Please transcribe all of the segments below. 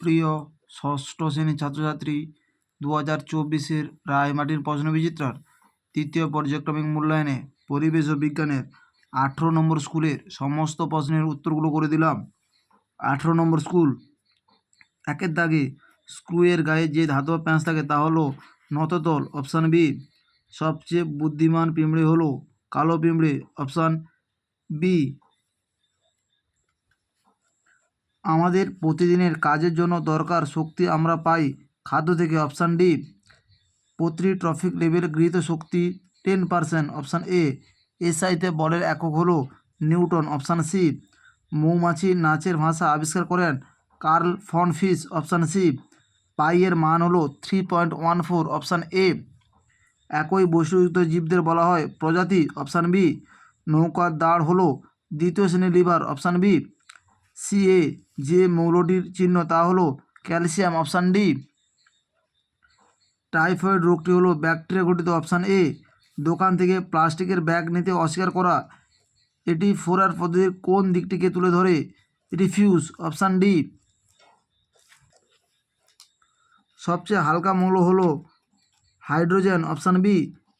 প্রিয় ষষ্ঠ শ্রেণীর ছাত্রছাত্রী, 2024-এর রায়মাটির প্রশ্নবিচিত্রার তৃতীয় পর্যায়ক্রমিক মূল্যায়নে পরিবেশ ও বিজ্ঞানের 18 নম্বর স্কুলের সমস্ত প্রশ্নের উত্তরগুলো করে দিলাম। 18 নম্বর স্কুল, একের দাগে স্ক্রুয়ের গায়ে যে ধাতব প্যাঁচ থাকে তা হলো নততল, অপশান বি। সবচেয়ে বুদ্ধিমান পিঁপড়ে হলো কালো পিঁপড়ে, অপশান বি। আমাদের প্রতিদিনের কাজের জন্য দরকার শক্তি আমরা পাই খাদ্য থেকে, অপশান ডি। প্রতি ট্রফিক লেভেল গৃহীত শক্তি 10%, অপশান এ। এসআইতে বলের একক হলো নিউটন, অপশান সি। মৌমাছি নাচের ভাষা আবিষ্কার করেন Karl von Frisch, option C. পাইয়ের মান হলো 3.14, অপশান এ। একই বৈশিষ্ট্যযুক্ত জীবদের বলা হয় প্রজাতি, অপশান বি। নৌকার দাঁড় হলো দ্বিতীয় শ্রেণীর লিভার, অপশান বি। সিএ যে মৌলটির চিহ্ন তা হলো ক্যালসিয়াম, অপশান ডি। টাইফয়েড রোগটি হলো ব্যাকটেরিয়া ঘটিত, অপশান এ। দোকান থেকে প্লাস্টিকের ব্যাগ নিতে অস্বীকার করা এটি ফোরার পদ্ধতির কোন দিকটিকে তুলে ধরে? Refuse, option D. সবচেয়ে হালকা মৌল হলো হাইড্রোজেন, অপশান বি।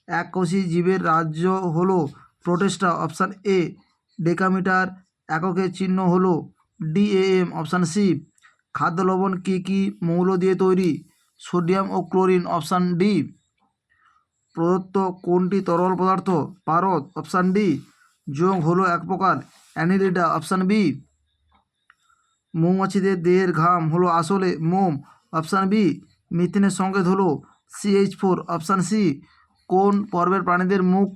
এককোষী জীবের রাজ্য হলো প্রোটিস্টা, অপশান এ। ডেকামিটার এককের চিহ্ন হলো ডিএএম, অপশান সি। খাদ্য লবণ কী কী মৌল দিয়ে তৈরি? সোডিয়াম ও ক্লোরিন, অপশান ডি। প্রদত্ত কোনটি তরল পদার্থ? পারদ, অপশান ডি। যোগ হলো এক প্রকার অ্যানিলিডা, অপশান বি। মৌমাছিদের দেহের ঘাম হলো আসলে মোম, অপশান বি। মিথেনের সংকেত হলো CH4, অপশান সি। কোন পর্বের প্রাণীদের মুখ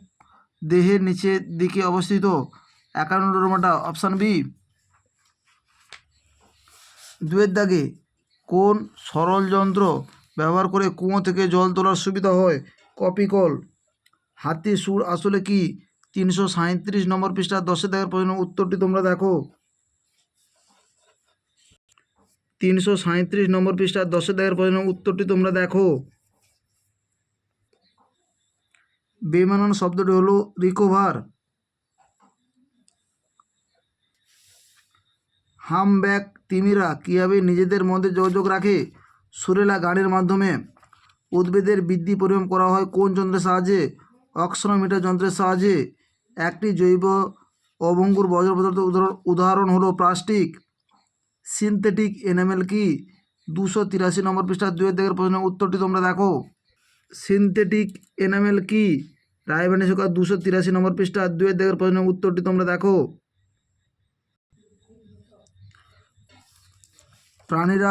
দেহের নিচের দিকে অবস্থিত? অ্যাকানোডোরমাটা, অপশান বি। দুয়ের দাগে কোন সরল যন্ত্র ব্যবহার করে কুয়ো থেকে জল তোলার সুবিধা হয়? কপিকল। হাতির সুর আসলে কি? 337 নম্বর পৃষ্ঠা 10 দাগের প্রশ্নের উত্তরটি তোমরা দেখো। 337 নম্বর পৃষ্ঠা 10 দাগের প্রশ্নের উত্তরটি তোমরা দেখো। বেমানান শব্দটি হলো রিকভার। হামব্যাক তিমিরা কীভাবে নিজেদের মধ্যে যোগাযোগ রাখে? সুরেলা গানের মাধ্যমে। উদ্ভিদের বৃদ্ধি পরিমাপ করা হয় কোন যন্ত্রের সাহায্যে? অক্সনোমিটার যন্ত্রের সাহায্যে। একটি জৈব অভঙ্গুর বর্জ্য পদার্থ উদাহরণ হলো প্লাস্টিক। সিনথেটিক এনামেল কি? 283 নম্বর পৃষ্ঠা 2 দাগের প্রশ্নের উত্তরটি তোমরা দেখো। সিনথেটিক এনামেল কি? রায়বাণী সরকার 283 নম্বর পৃষ্ঠা 2 দাগের প্রশ্নের উত্তরটি তোমরা দেখো। প্রাণীর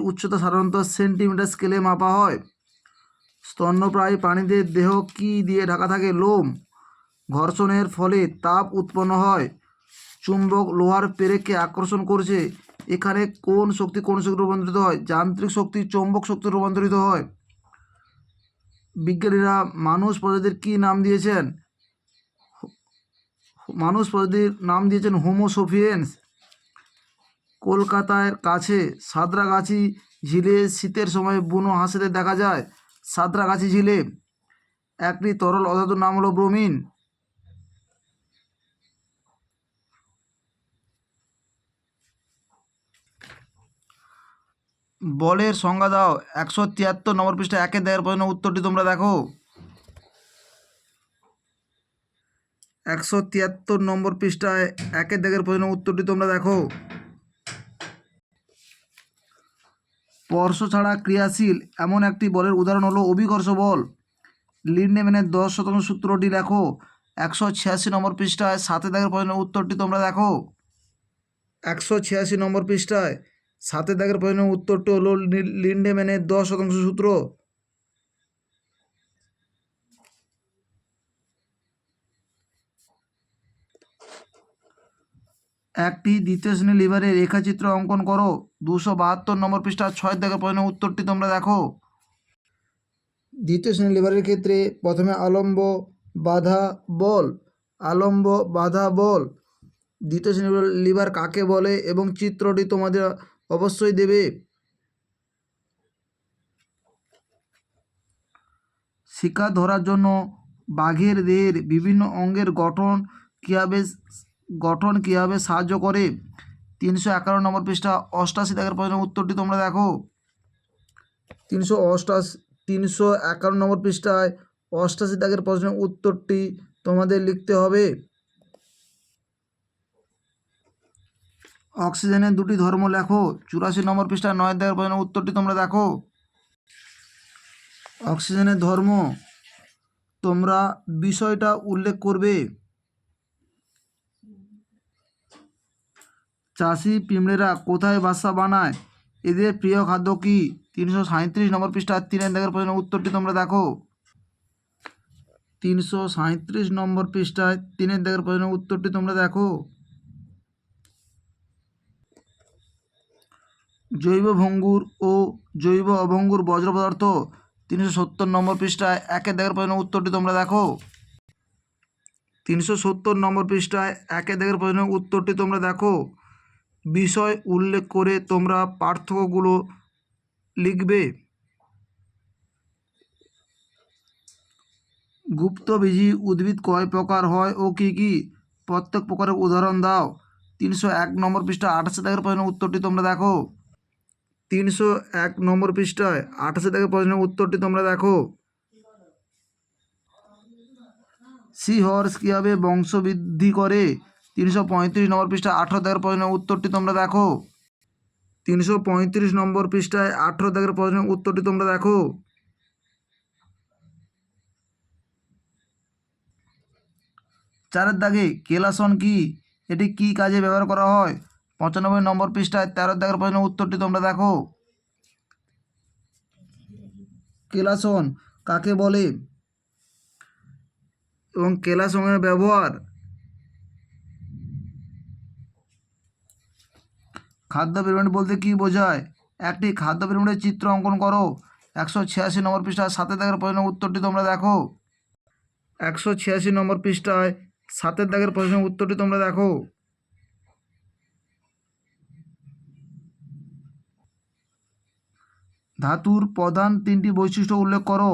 উচ্চতা সাধারণত সেন্টিমিটার স্কেলে মাপা হয়। স্তন্যপ্রায়ী প্রাণীদের দেহ কি দিয়ে ঢাকা থাকে? লোম। ঘর্ষণের ফলে তাপ উৎপন্ন হয়। চুম্বক লোহার পেরেককে আকর্ষণ করছে, এখানে কোন শক্তি রূপান্তরিত হয়? যান্ত্রিক শক্তি চৌম্বক শক্তি রূপান্তরিত হয়। বিজ্ঞানীরা মানুষ প্রজাতির কি নাম দিয়েছেন? Homo sapiens. কলকাতার কাছে সাঁতরাগাছি ঝিলে শীতের সময় বুনো হাঁসেদের দেখা যায়। সাঁতরাগাছি ঝিলে। একটি তরল অধাতুর নাম হলো ব্রোমিন। বলের সংজ্ঞা দাও। 173 নম্বর পৃষ্ঠা 1 দাগের প্রশ্নের উত্তরটি তোমরা দেখো। 173 নম্বর পৃষ্ঠায় 1 দাগের প্রশ্নের উত্তরটি তোমরা দেখো। স্পর্শ ছাড়া ক্রিয়াশীল এমন একটি বলের উদাহরণ হলো অভিকর্ষ বল। লিন্ডেম্যানের 10% সূত্রটি লেখো। 186 নম্বর পৃষ্ঠায় 7 দাগের প্রশ্নের উত্তরটি তোমরা দেখো। 186 নম্বর পৃষ্ঠায় 7 দাগের প্রশ্নের উত্তরটি হলো লিন্ডেম্যানের 10% সূত্র। একটি দ্বিতীয় শ্রেণীর লিভারের রেখাচিত্র অঙ্কন করো। 272 নম্বর পৃষ্ঠা 6 দাগের প্রশ্নের উত্তরটি তোমরা দেখো। দ্বিতীয় শ্রেণীর লিভারের ক্ষেত্রে প্রথমে আলম্ব বাধা বল। দ্বিতীয় শ্রেণীর লিভার কাকে বলে এবং চিত্রটি তোমাদের অবশ্যই দেবে। শিকার ধরার জন্য বাঘের দেহের বিভিন্ন অঙ্গের গঠন কীভাবে সাহায্য করে? 351 নম্বর পৃষ্ঠা 88 দাগের প্রশ্নের উত্তরটি তোমরা দেখো। 351 নম্বর পৃষ্ঠায় 88 দাগের প্রশ্নের উত্তরটি তোমাদের লিখতে হবে। অক্সিজেনের দুটি ধর্ম লেখো। 84 নম্বর পৃষ্ঠায় 9 দাগের প্রশ্নের উত্তরটি তোমরা দেখো। অক্সিজেনের ধর্ম তোমরা বিষয়টা উল্লেখ করবে। চাষি পিঁমড়েরা কোথায় বাসা বানায়? এদের প্রিয় খাদ্য কি? 337 নম্বর পৃষ্ঠা 3 দাগের প্রশ্নের উত্তরটি তোমরা দেখো। 337 নম্বর পৃষ্ঠায় 3 দাগের প্রশ্নের উত্তরটি তোমরা দেখো। জৈব ভঙ্গুর ও জৈব অভঙ্গুর বজ্র পদার্থ 370 নম্বর পৃষ্ঠায় 1 দাগের প্রশ্নের উত্তরটি তোমরা দেখো। 370 নম্বর পৃষ্ঠায় 1 দাগের প্রশ্নের উত্তরটি তোমরা দেখো। বিষয় উল্লেখ করে তোমরা পার্থক্যগুলো লিখবে। গুপ্তবীজী উদ্ভিদ কয় প্রকার হয় ও কি কি? প্রত্যেক প্রকারের উদাহরণ দাও। 301 নম্বর পৃষ্ঠা 28 দাগের প্রশ্নের উত্তরটি তোমরা দেখো। 301 নম্বর পৃষ্ঠায় 28 দাগের প্রশ্নের উত্তরটি তোমরা দেখো। সি হর্স কীভাবে বংশবৃদ্ধি করে? 335 নম্বর পৃষ্ঠায় 18 দাগের প্রশ্নের উত্তরটি তোমরা দেখো। 335 নম্বর পৃষ্ঠায় 18 দাগের প্রশ্নের উত্তরটি তোমরা দেখো। চারের দাগে কেলাসন কি? এটি কি কাজে ব্যবহার করা হয়? 95 নম্বর পৃষ্ঠায় 13 দাগের প্রশ্নের উত্তরটি তোমরা দেখো। কেলাসন কাকে বলে এবং কেলাসনের ব্যবহার? খাদ্য পিরামিড বলতে কি বোঝায়? একটি খাদ্য পিরামিডের চিত্র অঙ্কন করো। 186 নম্বর পৃষ্ঠায় 7 দাগের প্রশ্নের উত্তরটি তোমরা দেখো। 186 নম্বর পৃষ্ঠায় 7 দাগের প্রশ্নের উত্তরটি তোমরা দেখো। ধাতুর প্রধান 3টি বৈশিষ্ট্য উল্লেখ করো।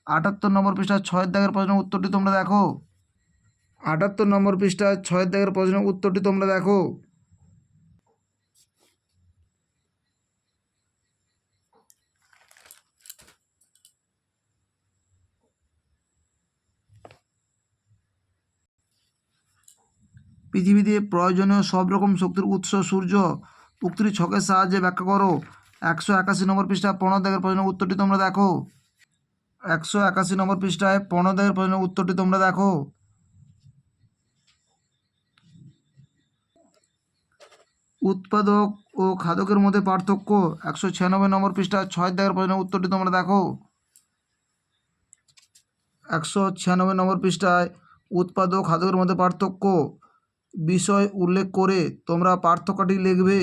78 নম্বর পৃষ্ঠায় 6 দাগের প্রশ্নের উত্তরটি তোমরা দেখো। 78 নম্বর পৃষ্ঠায় 6 দাগের প্রশ্নের উত্তরটি তোমরা দেখো। পৃথিবীতে প্রয়োজনীয় সব রকম শক্তির উৎস সূর্য। উক্তির ছকের সাহায্যে ব্যাখ্যা করো। 181 নম্বর পৃষ্ঠায় 15 দাগের প্রশ্নের উত্তরটি তোমরা দেখো। 181 নম্বর পৃষ্ঠায় 15 দাগের প্রশ্নের উত্তরটি তোমরা দেখো। উৎপাদক ও খাদকের মধ্যে পার্থক্য। 196 নম্বর পৃষ্ঠায় 6 দাগের প্রশ্নের উত্তরটি তোমরা দেখো। 196 নম্বর পৃষ্ঠায় উৎপাদক ও খাদকের মধ্যে পার্থক্য বিষয় উল্লেখ করে তোমরা পার্থক্যটি লিখবে।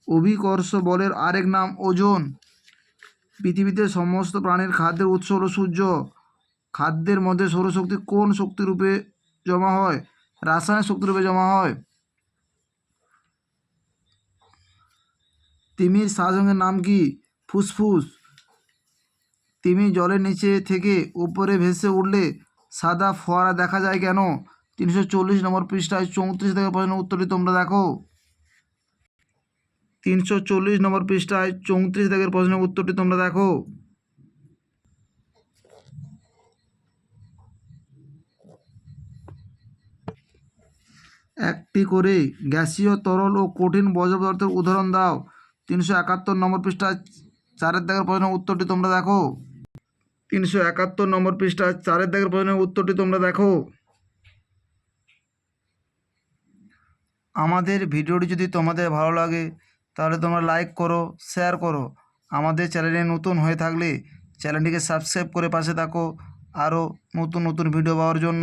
অভিকর্ষ বলের আরেক নাম ওজন। পৃথিবীতে সমস্ত প্রাণীর খাদ্যের উৎস হলো সূর্য। খাদ্যের মধ্যে সৌরশক্তি কোন শক্তিরূপে জমা হয়? রাসায়নিক শক্তিরূপে জমা হয়। তিমির সাজঙ্গের নাম কি? ফুসফুস। তিমি জলের নিচে থেকে উপরে ভেসে উঠলে সাদা ফোয়ারা দেখা যায় কেন? 340 নম্বর পৃষ্ঠায় 34 থেকে প্রশ্নের উত্তরটি তোমরা দেখো। 340 নম্বর পৃষ্ঠায় 34 দাগের প্রশ্নের উত্তরটি তোমরা দেখো। একটি করে গ্যাসীয় তরল ও কঠিন বজ্র পদার্থের উদাহরণ দাও। 371 নম্বর পৃষ্ঠায় 4 দাগের প্রশ্নের উত্তরটি তোমরা দেখো। 371 নম্বর পৃষ্ঠায় 4 দাগের প্রশ্নের উত্তরটি তোমরা দেখো। আমাদের ভিডিওটি যদি তোমাদের ভালো লাগে তাহলে তোমরা লাইক করো, শেয়ার করো। আমাদের চ্যানেলে নতুন হয়ে থাকলে চ্যানেলটিকে সাবস্ক্রাইব করে পাশে থাকো আরও নতুন নতুন ভিডিও পাওয়ার জন্য।